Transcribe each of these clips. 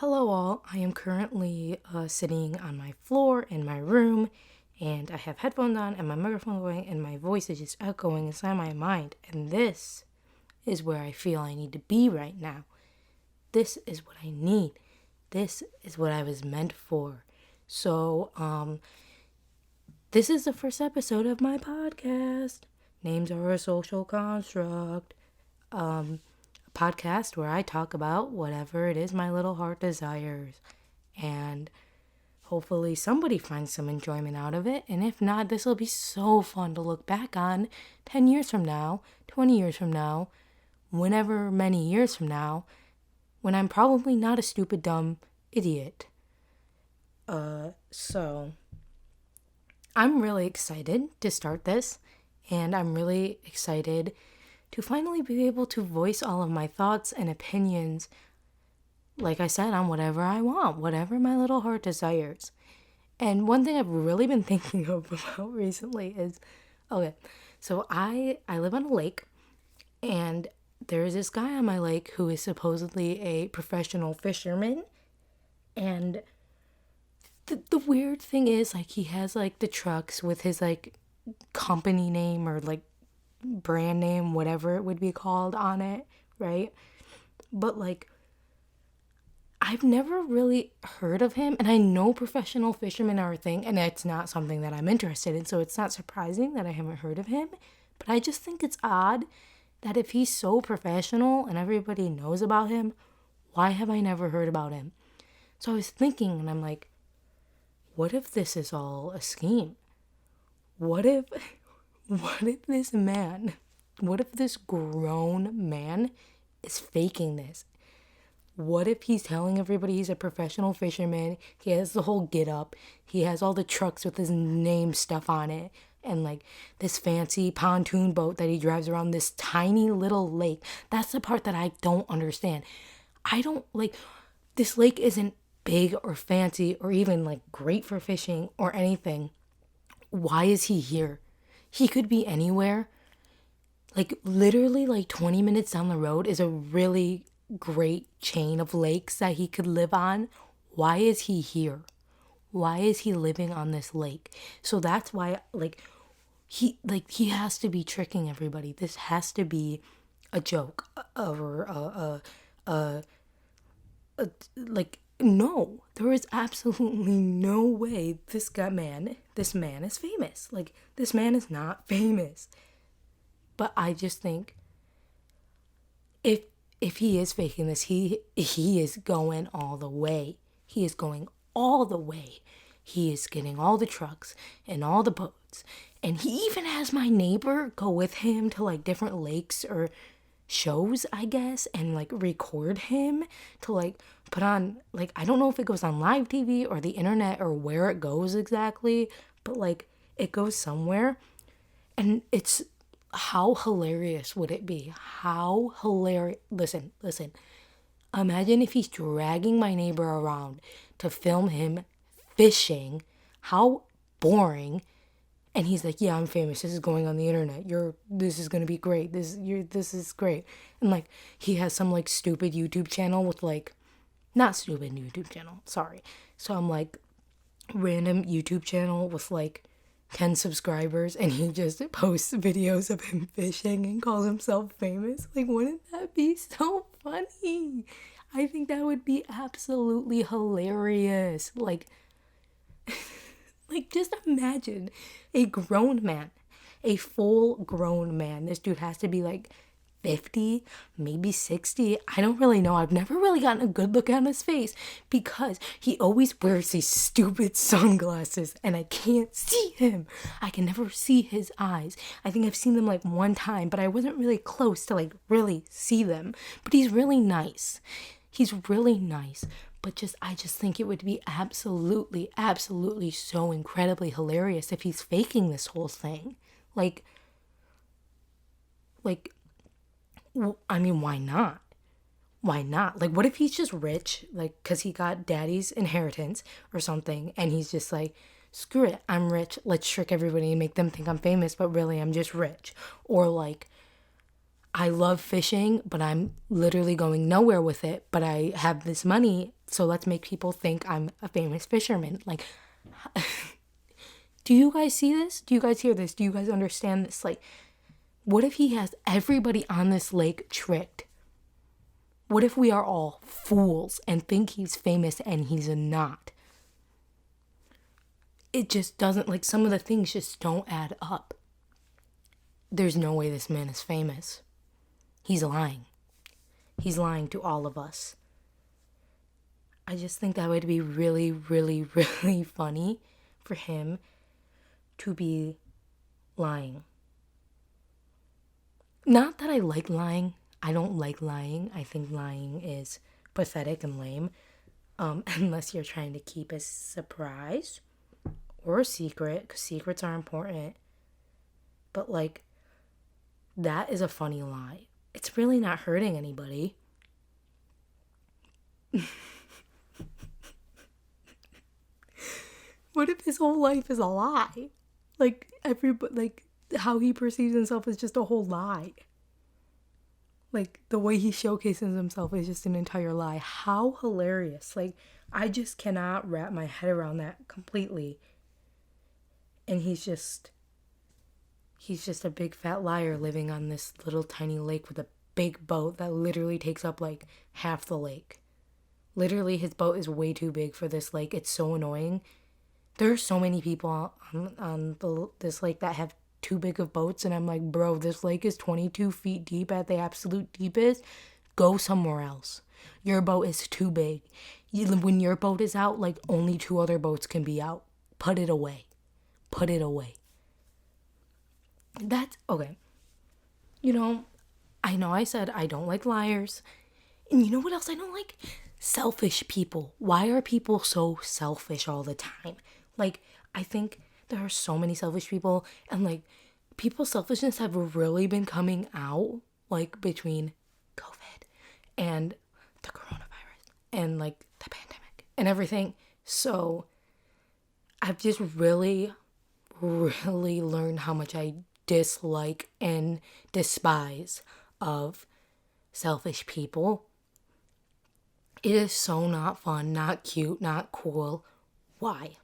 Hello, all. I am currently sitting on my floor in my room, and I have headphones on, and my microphone going, and my voice is just echoing inside my mind. And this is where I feel I need to be right now. This is what I need. This is what I was meant for. So, this is the first episode of my podcast. Names are a social construct. A podcast where I talk about whatever it is my little heart desires. And hopefully somebody finds some enjoyment out of it. And if not, this will be so fun to look back on 10 years from now, 20 years from now, whenever many years from now, when I'm probably not a stupid, dumb idiot. So I'm really excited to start this, and I'm really excited to finally be able to voice all of my thoughts and opinions, like I said, on whatever I want, whatever my little heart desires. And one thing I've really been thinking about recently is, okay, so I live on a lake, and there is this guy on my lake who is supposedly a professional fisherman, and the weird thing is, like, he has, like, the trucks with his, like, company name or, like, brand name, whatever it would be called on it, right? But, like, I've never really heard of him, and I know professional fishermen are a thing, and it's not something that I'm interested in, so it's not surprising that I haven't heard of him. But I just think it's odd that if he's so professional and everybody knows about him, why have I never heard about him? So I was thinking, and I'm like, what if this is all a scheme? What if this man, what if this grown man is faking this? What if he's telling everybody he's a professional fisherman? He has the whole get up. He has all the trucks with his name stuff on it. And like this fancy pontoon boat that he drives around this tiny little lake. That's the part that I don't understand. This lake isn't big or fancy or even like great for fishing or anything. Why is he here? He could be anywhere. Like literally like 20 minutes down the road is a really great chain of lakes that he could live on. Why is he here? Why is he living on this lake? So that's why he has to be tricking everybody. This has to be a joke or no, there is absolutely no way this man is famous. Like, this man is not famous. But I just think if he is faking this, he is going all the way. He is going all the way. He is getting all the trucks and all the boats. And he even has my neighbor go with him to like different lakes or shows, I guess, and like record him to like put on, like, I don't know if it goes on live TV or the internet or where it goes exactly, but like it goes somewhere. And it's, how hilarious would it be? How hilarious. Listen. Imagine if he's dragging my neighbor around to film him fishing. How boring. And he's like, yeah, I'm famous. This is going on the internet. This is going to be great. This is great. And like, he has some like stupid YouTube channel with like, not stupid YouTube channel. Sorry. So I'm like, random YouTube channel with like 10 subscribers, and he just posts videos of him fishing and calls himself famous. Like, wouldn't that be so funny? I think that would be absolutely hilarious. Like, just imagine a grown man, a full grown man. This dude has to be like 50, maybe 60. I don't really know. I've never really gotten a good look at his face because he always wears these stupid sunglasses and I can't see him. I can never see his eyes. I think I've seen them like one time, but I wasn't really close to like really see them. But he's really nice. He's really nice. But I just think it would be absolutely, absolutely so incredibly hilarious if he's faking this whole thing. I mean, why not? Why not? Like, what if he's just rich, like, because he got daddy's inheritance or something, and he's just like, screw it, I'm rich, let's trick everybody and make them think I'm famous, but really I'm just rich. Or like, I love fishing, but I'm literally going nowhere with it, but I have this money So let's make people think I'm a famous fisherman. Like, do you guys see this? Do you guys hear this? Do you guys understand this? Like, what if he has everybody on this lake tricked? What if we are all fools and think he's famous and he's not? It just doesn't, like, some of the things just don't add up. There's no way this man is famous. He's lying. He's lying to all of us. I just think that would be really, really, really funny for him to be lying. Not that I like lying. I don't like lying. I think lying is pathetic and lame. Unless you're trying to keep a surprise or a secret, because secrets are important. But, like, that is a funny lie. It's really not hurting anybody. What if his whole life is a lie? Like, how he perceives himself is just a whole lie. Like, the way he showcases himself is just an entire lie. How hilarious. Like, I just cannot wrap my head around that completely. And he's just a big fat liar living on this little tiny lake with a big boat that literally takes up, like, half the lake. Literally, his boat is way too big for this lake. It's so annoying. There are so many people on this lake that have too big of boats, and I'm like, bro, this lake is 22 feet deep at the absolute deepest. Go somewhere else. Your boat is too big. When your boat is out, like, only 2 other boats can be out. Put it away. Put it away. That's okay. I know I said I don't like liars. And you know what else I don't like? Selfish people. Why are people so selfish all the time? Like, I think there are so many selfish people, and, like, people's selfishness have really been coming out, like, between COVID and the coronavirus and, like, the pandemic and everything. So I've just really, really learned how much I dislike and despise of selfish people. It is so not fun, not cute, not cool. Why?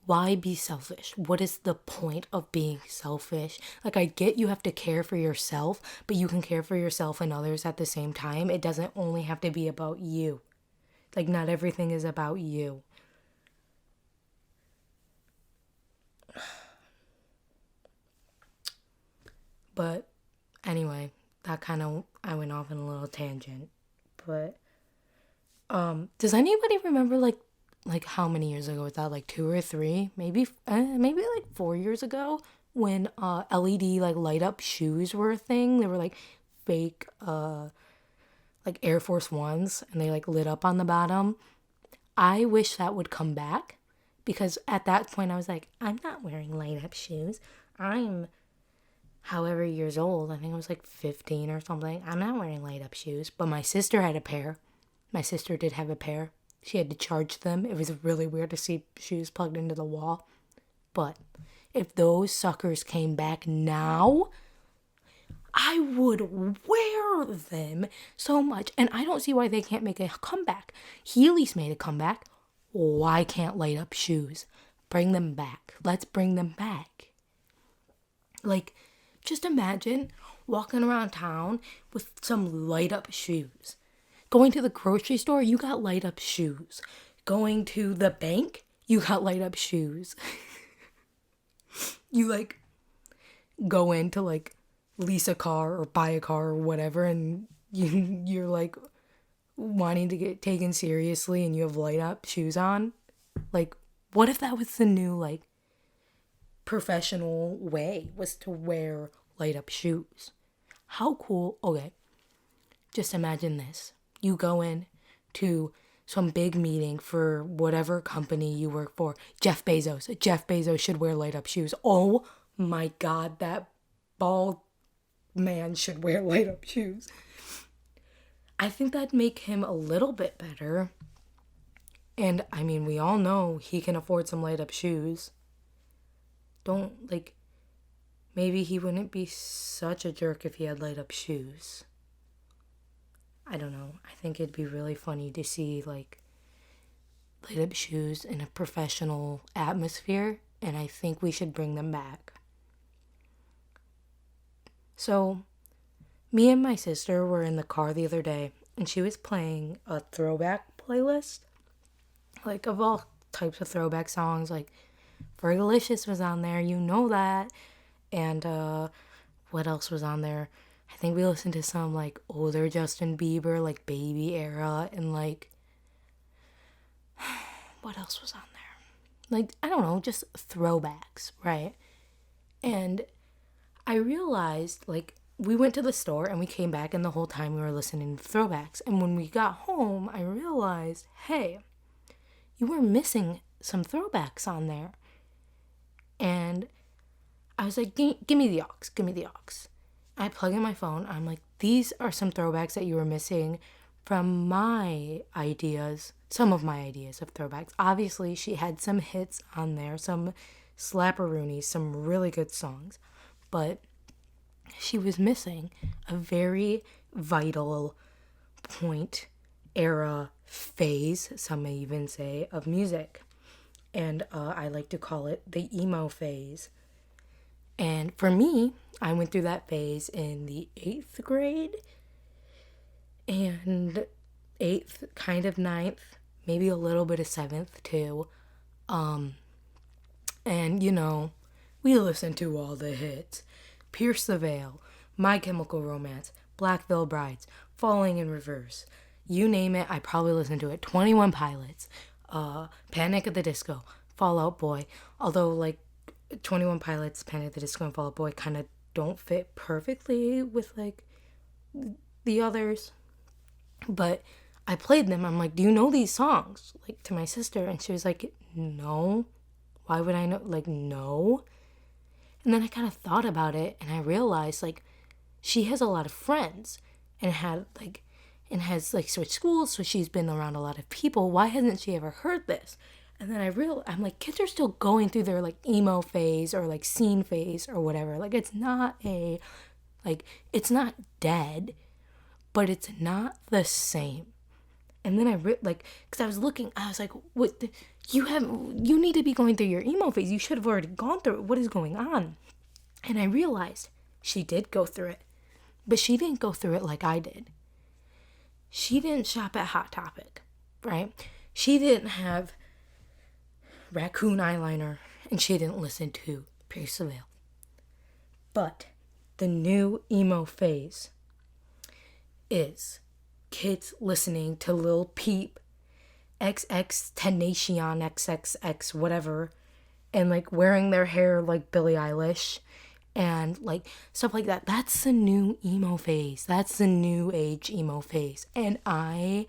Why be selfish? What is the point of being selfish? Like, I get you have to care for yourself, but you can care for yourself and others at the same time. It doesn't only have to be about you. Like, not everything is about you. But anyway, I went off on a little tangent. But does anybody remember like how many years ago was that? Like 2 or 3, maybe like 4 years ago, when LED like light up shoes were a thing. They were like fake like Air Force Ones, and they like lit up on the bottom. I wish that would come back, because at that point I was like, I'm not wearing light up shoes. I'm however years old. I think I was like 15 or something. I'm not wearing light up shoes. But my sister had a pair. My sister did have a pair. She had to charge them. It was really weird to see shoes plugged into the wall. But if those suckers came back now, I would wear them so much. And I don't see why they can't make a comeback. Heelys made a comeback. Why can't light up shoes? Bring them back. Let's bring them back. Like, just imagine walking around town with some light up shoes. Going to the grocery store, you got light up shoes. Going to the bank, you got light up shoes. You like go in to like lease a car or buy a car or whatever, and you're like wanting to get taken seriously, and you have light up shoes on. Like, what if that was the new like professional way, was to wear light up shoes? How cool. Okay, just imagine this. You go in to some big meeting for whatever company you work for. Jeff Bezos should wear light up shoes. Oh my God, that bald man should wear light up shoes. I think that'd make him a little bit better. And I mean, we all know he can afford some light up shoes. Maybe he wouldn't be such a jerk if he had light up shoes. I don't know. I think it'd be really funny to see, like, laid up shoes in a professional atmosphere, and I think we should bring them back. So, me and my sister were in the car the other day, and she was playing a throwback playlist, like of all types of throwback songs. Like Fergalicious was on there, you know that. And what else was on there? I think we listened to some like older Justin Bieber, like Baby era, and like what else was on there? Like, I don't know, just throwbacks, right? And I realized, like, we went to the store and we came back, and the whole time we were listening to throwbacks. And when we got home, I realized, hey, you were missing some throwbacks on there. And I was like, give me the aux, give me the aux. I plug in my phone. I'm like, these are some throwbacks that you were missing from my ideas, some of my ideas of throwbacks. Obviously, she had some hits on there, some slapperoonies, some really good songs. But she was missing a very vital point, era, phase, some may even say, of music. And I like to call it the emo phase. And for me, I went through that phase in the 8th grade and 8th, kind of 9th, maybe a little bit of 7th too. And you know, we listened to all the hits. Pierce the Veil, My Chemical Romance, Black Veil Brides, Falling in Reverse. You name it, I probably listened to it. 21 Pilots, Panic at the Disco, Fall Out Boy. Although, like, 21 Pilots, Panic at the Disco, and Fall Out Boy kind of don't fit perfectly with, like, the others. But I played them. I'm like, do you know these songs? Like, to my sister. And she was like, no. Why would I know? Like, no. And then I kind of thought about it, and I realized, like, she has a lot of friends and has like switched schools, so she's been around a lot of people. Why hasn't she ever heard this? And then I'm like, kids are still going through their like emo phase or like scene phase or whatever. Like, it's not it's not dead, but it's not the same. And then because I was looking, I was like, you need to be going through your emo phase. You should have already gone through it. What is going on? And I realized she did go through it, but she didn't go through it like I did. She didn't shop at Hot Topic, right? She didn't have raccoon eyeliner, and she didn't listen to Pierce the Veil. But the new emo phase is kids listening to Lil Peep, XX Tenacion XXX whatever, and like wearing their hair like Billie Eilish and like stuff like that. That's the new emo phase. That's the new age emo phase. And I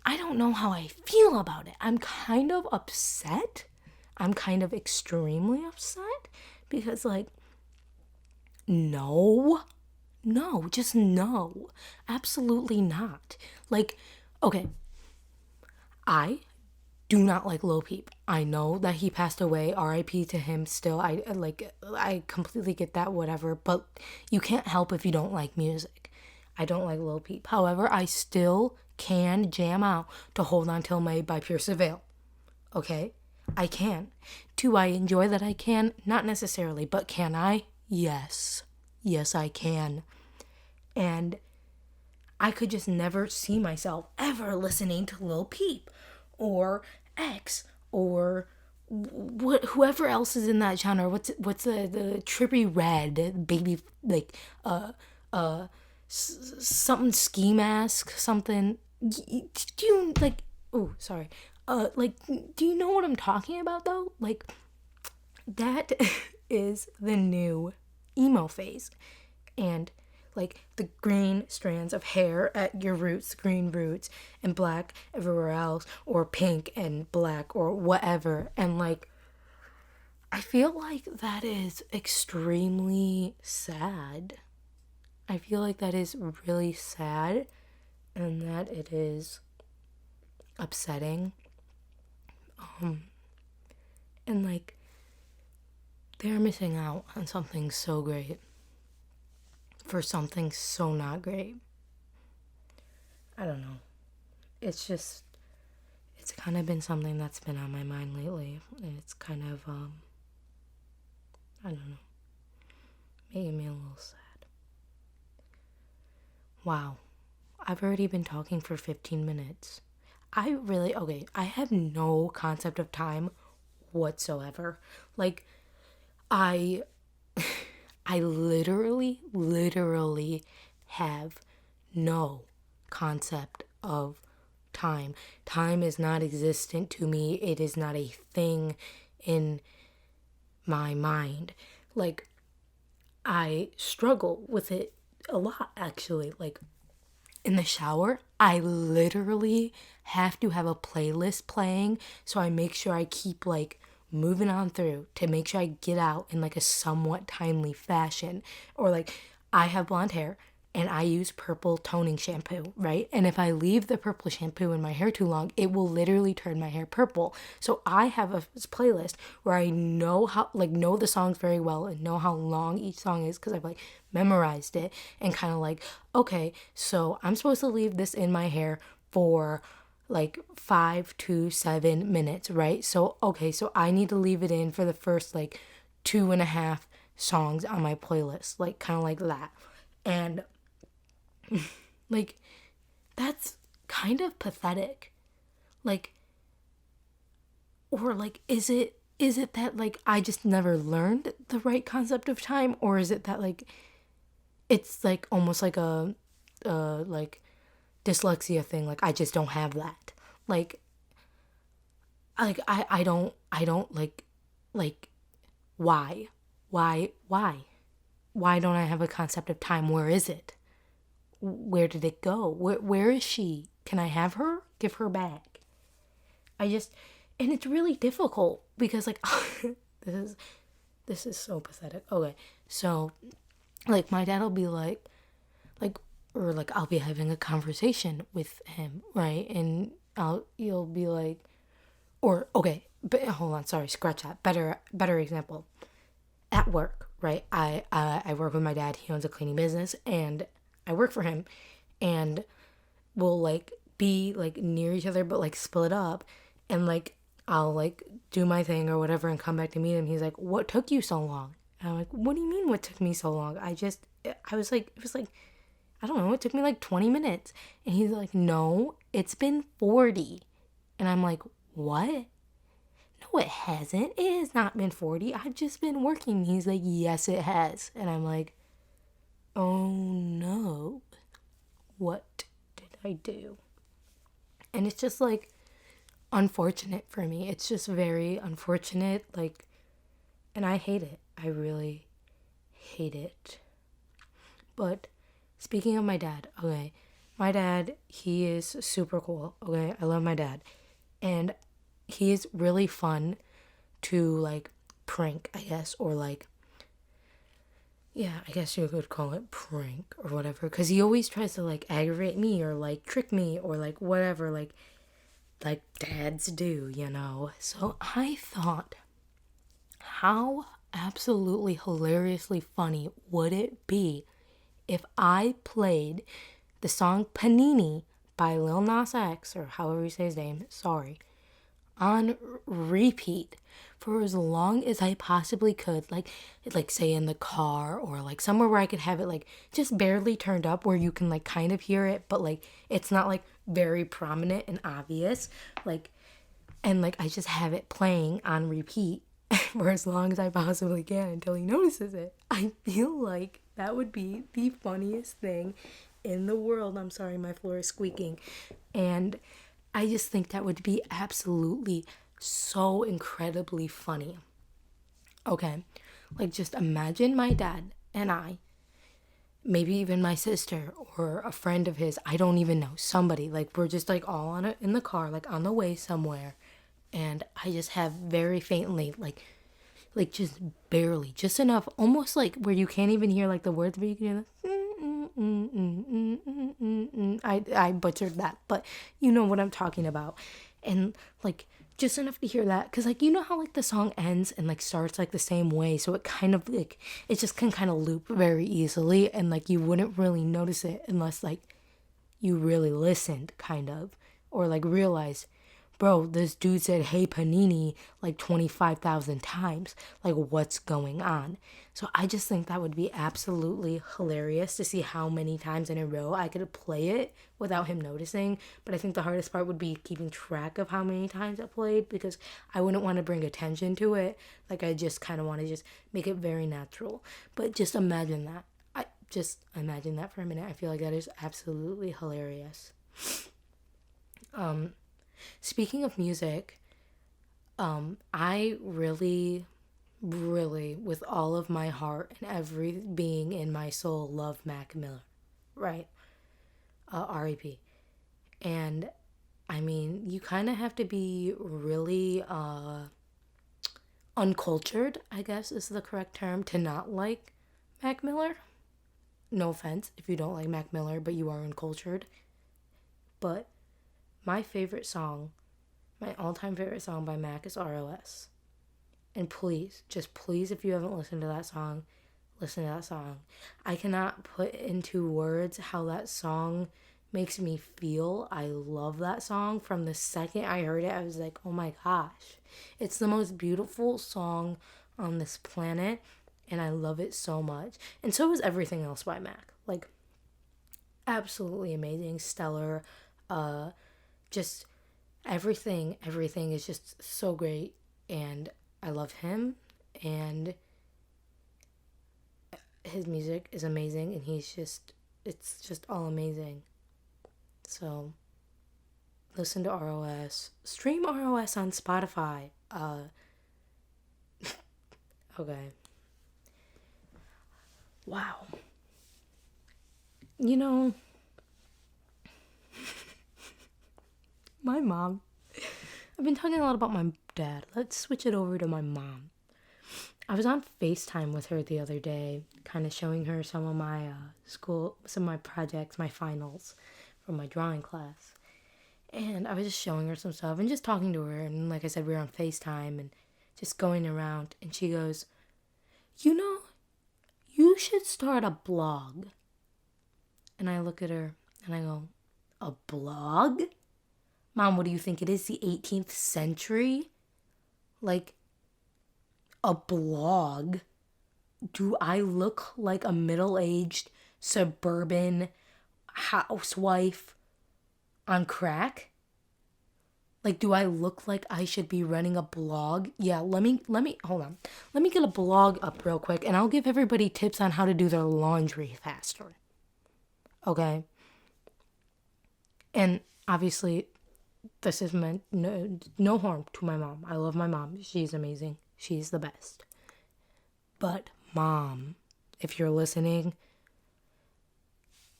don't know how I feel about it. I'm kind of upset. I'm kind of extremely upset because like no, just no. Absolutely not. Like, okay, I do not like Lil Peep. I know that he passed away. R.I.P. to him still. I completely get that, whatever. But you can't help if you don't like music. I don't like Lil Peep. However, I still can jam out to Hold On Till May by Pierce the Veil. Okay? I can. Do I enjoy that I can? Not necessarily. But can I? Yes. Yes, I can. And I could just never see myself ever listening to Lil Peep or X or whoever else is in that genre. What's the Trippy Red baby, like something ski mask, something. Do you like? Oh, sorry. Like, do you know what I'm talking about though? Like, that is the new emo phase, and like the green strands of hair at your roots, green roots, and black everywhere else, or pink and black, or whatever. And like, I feel like that is extremely sad. I feel like that is really sad, and that it is upsetting. And like, they're missing out on something so great for something so not great. I don't know. It's just, it's kind of been something that's been on my mind lately, and it's kind of, I don't know, making me a little sad. Wow, I've already been talking for 15 minutes. I have no concept of time whatsoever. Like, I, I literally have no concept of time. Time is not existent to me. It is not a thing in my mind. Like, I struggle with it a lot, actually. Like, in the shower, I literally have to have a playlist playing, so I make sure I keep like moving on through to make sure I get out in like a somewhat timely fashion. Or like, I have blonde hair and I use purple toning shampoo, right? And if I leave the purple shampoo in my hair too long, it will literally turn my hair purple. So I have a playlist where I know know the songs very well and know how long each song is, because I've like memorized it, and kind of like, okay, so I'm supposed to leave this in my hair for like 5 to 7 minutes, right? So, okay, so I need to leave it in for the first like 2.5 songs on my playlist, like kind of like that. And like, that's kind of pathetic. Like, or like, is it that like I just never learned the right concept of time, or is it that like it's like almost like a like dyslexia thing, like I just don't have that. I don't like why don't I have a concept of time? Where is it? Where did it go? Where is she? Can I have her? Give her back. And it's really difficult because like this is so pathetic. Okay, so like my dad will be like or like I'll be having a conversation with him, right? And you'll be like, or okay, but hold on, sorry, scratch that. Better example. At work, right? I work with my dad. He owns a cleaning business, and I work for him, and we'll like be like near each other, but like split up, and like I'll like do my thing or whatever and come back to meet him. He's like, "What took you so long?" And I'm like, "What do you mean? What took me so long? I was like, it was like, I don't know. It took me like 20 minutes." And he's like, "No, it's been 40." And I'm like, "What? No, it hasn't. It has not been 40. I've just been working." He's like, "Yes, it has." And I'm like, "Oh no. What did I do?" And it's just like unfortunate for me. It's just very unfortunate. Like, and I hate it. I really hate it. But speaking of my dad, okay, my dad, he is super cool. Okay, I love my dad. And he is really fun to like prank, I guess, or like, yeah, I guess you could call it prank or whatever, because he always tries to like aggravate me or like trick me or like whatever, like dads do, you know. So I thought, how absolutely hilariously funny would it be if I played the song Panini by Lil Nas X, or however you say his name, sorry, on repeat for as long as I possibly could, like say in the car or like somewhere where I could have it like just barely turned up where you can like kind of hear it, but like it's not like very prominent and obvious, like, and like I just have it playing on repeat for as long as I possibly can until he notices it. I feel like that would be the funniest thing in the world. I'm sorry, my floor is squeaking. And I just think that would be absolutely so incredibly funny. Okay, like just imagine my dad and I, maybe even my sister or a friend of his, I don't even know, somebody, like we're just like all in the car, like on the way somewhere, and I just have very faintly, like just barely, just enough, almost like where you can't even hear like the words, but you can hear I butchered that, but you know what I'm talking about. And like just enough to hear that, because like you know how like the song ends and like starts like the same way, so it kind of like it just can kind of loop very easily, and like you wouldn't really notice it unless like you really listened, kind of, or like realized. bro, this dude said, hey, Panini, like 25,000 times. Like, what's going on? So I just think that would be absolutely hilarious to see how many times in a row I could play it without him noticing. But I think the hardest part would be keeping track of how many times I played, because I wouldn't want to bring attention to it. Like, I just kind of want to just make it very natural. But just imagine that. Just imagine that for a minute. I feel like that is absolutely hilarious. Speaking of music, I really, really, with all of my heart and every being in my soul, love Mac Miller, right? R.E.P. And I mean, you kind of have to be really uncultured, I guess is the correct term, to not like Mac Miller. No offense if you don't like Mac Miller, but you are uncultured. But my favorite song, my all-time favorite song by Mac is ROS. And please, just please, if you haven't listened to that song, listen to that song. I cannot put into words how that song makes me feel. I love that song. From the second I heard it, I was like, oh my gosh. It's the most beautiful song on this planet, and I love it so much. And so is everything else by Mac. Like, absolutely amazing, stellar, just everything is just so great, and I love him, and his music is amazing, and it's just all amazing. So listen to ROS, stream ROS on Spotify. Okay. Wow. You know, my mom. I've been talking a lot about my dad. Let's switch it over to my mom. I was on FaceTime with her the other day, kind of showing her some of my some of my projects, my finals from my drawing class. And I was just showing her some stuff and just talking to her. And like I said, we were on FaceTime and just going around. And she goes, you know, you should start a blog. And I look at her and I go, a blog? Mom, what do you think it is, the 18th century? Like, a blog? Do I look like a middle-aged suburban housewife on crack? Like, do I look like I should be running a blog? Yeah, let me hold on. Let me get a blog up real quick, and I'll give everybody tips on how to do their laundry faster. Okay? And obviously, this is meant no harm to my mom. I love my mom. She's amazing. She's the best. But Mom, if you're listening,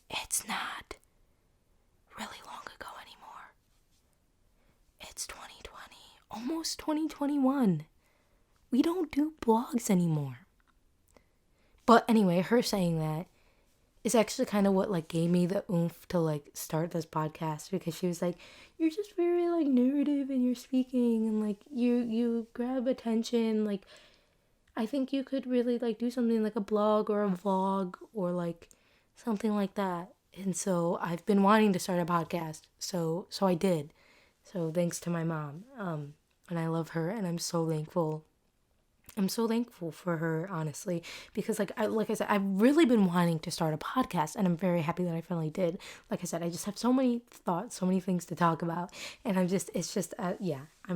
it's not really long ago anymore. It's 2020, almost 2021. We don't do blogs anymore. But anyway, her saying that is actually kind of what like gave me the oomph to like start this podcast, because she was like, you're just very like narrative in your speaking, and like you grab attention. Like, I think you could really like do something like a blog or a vlog or like something like that. And so I've been wanting to start a podcast. So I did. So thanks to my mom. And I love her, and I'm so thankful. I'm so thankful for her, honestly, because like I said, I've really been wanting to start a podcast, and I'm very happy that I finally did. Like I said, I just have so many thoughts, so many things to talk about, and I'm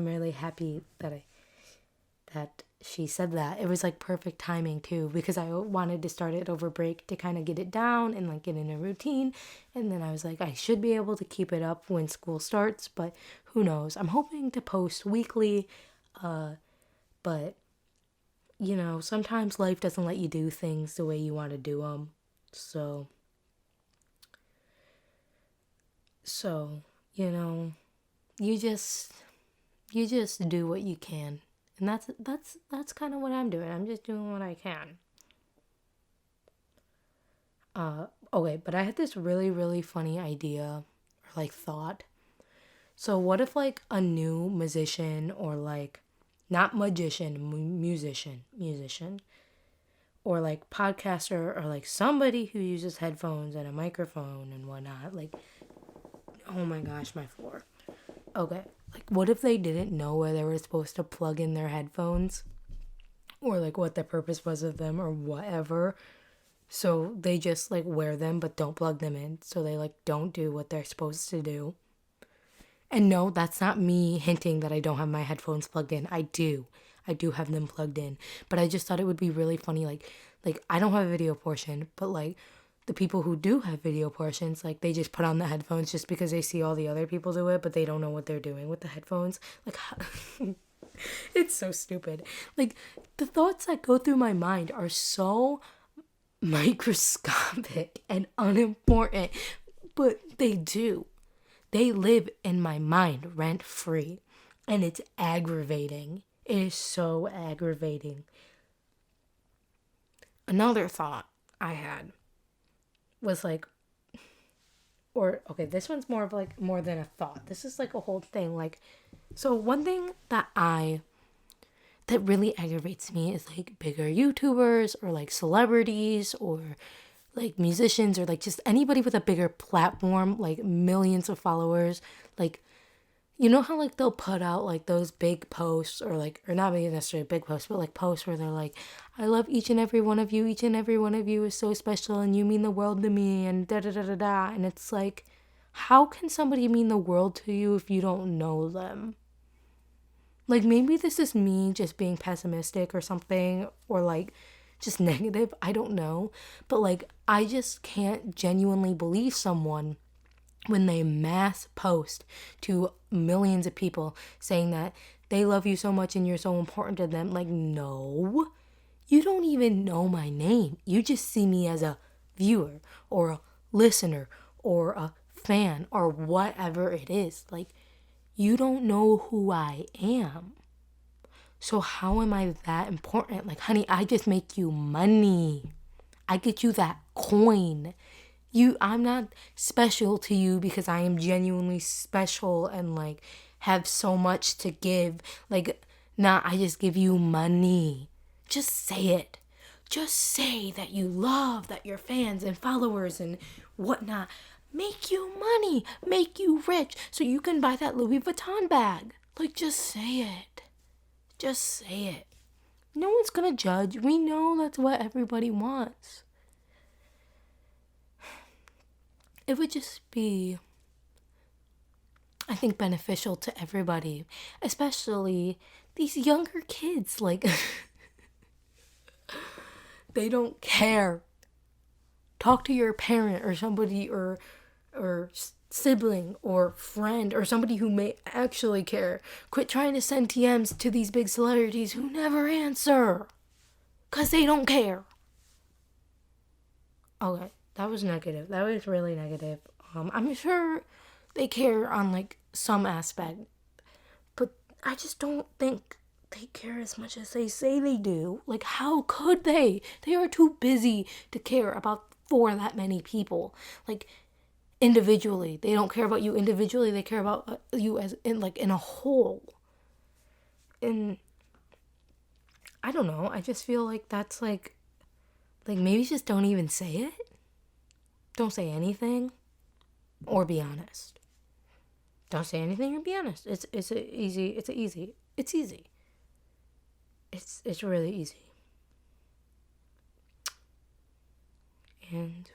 really happy that she said that. It was like perfect timing too, because I wanted to start it over break to kind of get it down and like get in a routine, and then I was like, I should be able to keep it up when school starts, but who knows? I'm hoping to post weekly, but you know, sometimes life doesn't let you do things the way you want to do them. So, you know, you just do what you can. And that's kind of what I'm doing. I'm just doing what I can. Okay, but I had this really, really funny idea or like thought. So what if like a new musician, or like not magician, musician, or like podcaster, or like somebody who uses headphones and a microphone and whatnot. Like, oh my gosh, my floor. Okay. Like, what if they didn't know where they were supposed to plug in their headphones? Or, like, what the purpose was of them or whatever. So they just, like, wear them but don't plug them in. So they, like, don't do what they're supposed to do. And no, that's not me hinting that I don't have my headphones plugged in. I do. I do have them plugged in. But I just thought it would be really funny. Like I don't have a video portion, but, like, the people who do have video portions, like, they just put on the headphones just because they see all the other people do it, but they don't know what they're doing with the headphones. Like, it's so stupid. Like, the thoughts that go through my mind are so microscopic and unimportant, but they do. They live in my mind rent free, and it's aggravating. It is so aggravating. Another thought I had was like, this one's more of like more than a thought. This is like a whole thing. Like, so one thing that really aggravates me is like bigger YouTubers or like celebrities or like musicians or like just anybody with a bigger platform, like millions of followers. Like, you know how like they'll put out like those big posts or not even necessarily big posts, but like posts where they're like, I love each and every one of you. Each and every one of you is so special and you mean the world to me and da da da da da. And it's like, how can somebody mean the world to you if you don't know them? Like, maybe this is me just being pessimistic or something, or like just negative. I don't know. But like, I just can't genuinely believe someone when they mass post to millions of people saying that they love you so much and you're so important to them. Like, no, you don't even know my name. You just see me as a viewer or a listener or a fan or whatever it is. Like, you don't know who I am. So how am I that important? Like, honey, I just make you money. I get you that coin. I'm not special to you because I am genuinely special and like have so much to give. Like, nah, I just give you money. Just say it. Just say that you love, that your fans and followers and whatnot make you money, make you rich, so you can buy that Louis Vuitton bag. Like, just say it. Just say it. No one's gonna judge. We know that's what everybody wants. It would just be, I think, beneficial to everybody, especially these younger kids. Like, they don't care. Talk to your parent or somebody or sibling or friend or somebody who may actually care. Quit trying to send TMs to these big celebrities who never answer because they don't care. Okay, that was negative. That was really negative. I'm sure they care on like some aspect, but I just don't think they care as much as they say they do. Like, how could they? They are too busy to care about for that many people. Like, individually, they don't care about you individually. They care about you as in a whole. And I don't know. I just feel like that's like maybe just don't even say it. Don't say anything, or be honest. Don't say anything or be honest. It's easy. It's really easy. And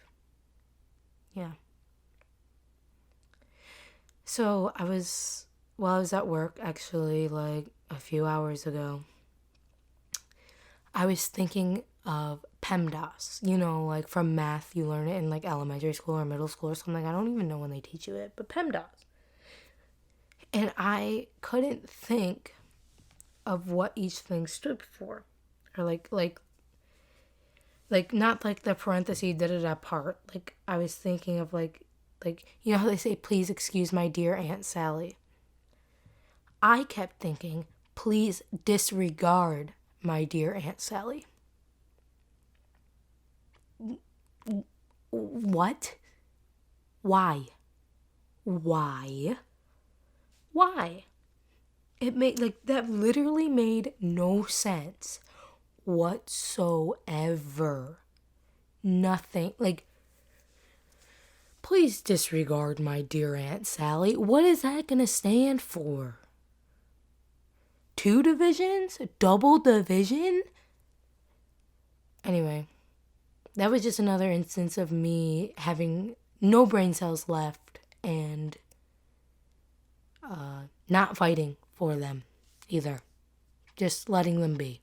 yeah. So while I was at work, actually, like a few hours ago, I was thinking of PEMDAS. You know, like from math, you learn it in like elementary school or middle school or something. I don't even know when they teach you it, but PEMDAS. And I couldn't think of what each thing stood for. Or like not like the parenthesis da-da-da part. Like, I was thinking of like, you know how they say, please excuse my dear Aunt Sally? I kept thinking, please disregard my dear Aunt Sally. What? Why? It made, like, that literally made no sense whatsoever. Nothing. Like, please disregard my dear Aunt Sally. What is that gonna stand for? 2 divisions? Double division? Anyway, that was just another instance of me having no brain cells left and not fighting for them either. Just letting them be.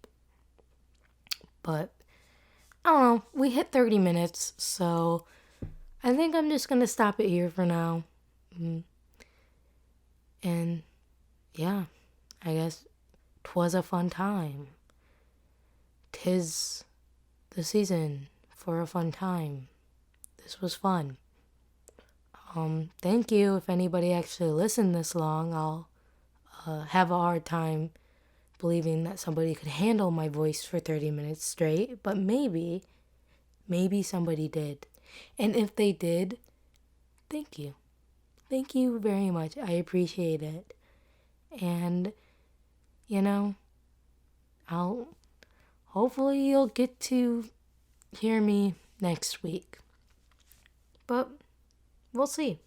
But I don't know. We hit 30 minutes, so I think I'm just going to stop it here for now. And yeah, I guess 'twas a fun time. 'Tis the season for a fun time. This was fun. Thank you. If anybody actually listened this long, I'll have a hard time believing that somebody could handle my voice for 30 minutes straight, but maybe somebody did. And if they did, thank you. Thank you very much. I appreciate it. And, hopefully you'll get to hear me next week. But we'll see.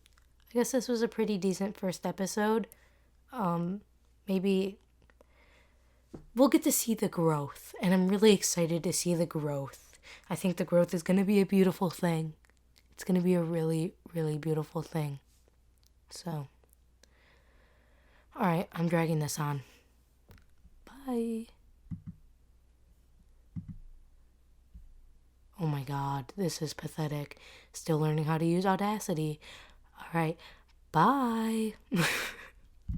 I guess this was a pretty decent first episode. Maybe we'll get to see the growth, and I'm really excited to see the growth. I think the growth is going to be a beautiful thing. It's going to be a really, really beautiful thing. So, all right, I'm dragging this on. Bye. Oh my God, this is pathetic. Still learning how to use Audacity. All right, bye.